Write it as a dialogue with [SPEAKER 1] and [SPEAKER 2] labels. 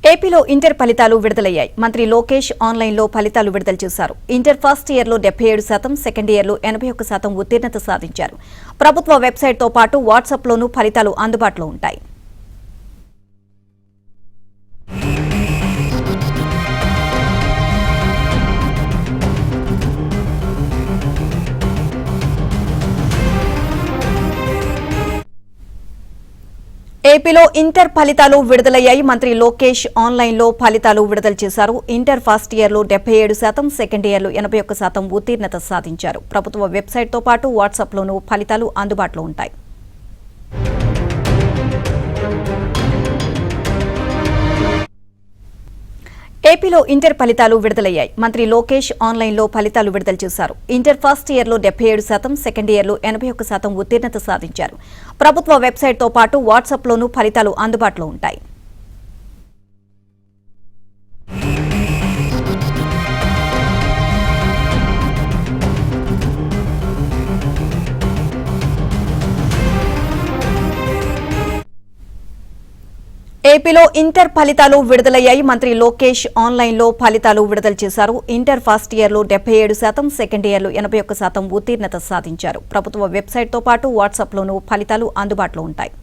[SPEAKER 1] ఏపీలో ఇంటర్ ఫలితాలు విడుదలయ్యాయి. మంత్రి లోకేష్ ఆన్లైన్లో ఫలితాలు విడుదల చేశారు. ఇంటర్ ఫస్ట్ ఇయర్లో 77%, సెకండ్ ఇయర్లో 81% ఉత్తీర్ణత సాధించారు. ప్రభుత్వ వెబ్సైట్తో పాటు వాట్సాప్లోనూ ఫలితాలు అందుబాటులో ఉంటాయి. ఏపీలో ఇంటర్ ఫలితాలు విడుదలయ్యాయి. మంత్రి లోకేష్ ఆన్లైన్లో ఫలితాలు విడుదల చేశారు. ఇంటర్ ఫస్ట్ ఇయర్లో 77%, సెకండ్ ఇయర్లో 81% ఉత్తీర్ణత సాధించారు. ప్రభుత్వ వెబ్సైట్తో పాటు వాట్సాప్లోనూ ఫలితాలు అందుబాటులో ఉంటాయి. ఏపీలో ఇంటర్ ఫలితాలు విడుదలయ్యాయి. మంత్రి లోకేష్ ఆన్లైన్లో ఫలితాలు విడుదల చేశారు. ఇంటర్ ఫస్ట్ ఇయర్లో 77%, సెకండ్ ఇయర్లో 81% ఉత్తీర్ణత సాధించారు. ప్రభుత్వ వెబ్సైట్తో పాటు వాట్సాప్లోనూ ఫలితాలు అందుబాటులో ఉంటాయి. ఏపీలో ఇంటర్ ఫలితాలు విడుదలయ్యాయి. మంత్రి లోకేష్ ఆన్లైన్లో ఫలితాలు విడుదల చేశారు. ఇంటర్ ఫస్ట్ ఇయర్లో 77%, సెకండ్ ఇయర్లో 81% ఉత్తీర్ణత సాధించారు. ప్రభుత్వ వెబ్సైట్తో పాటు వాట్సాప్లోనూ ఫలితాలు అందుబాటులో ఉంటాయి.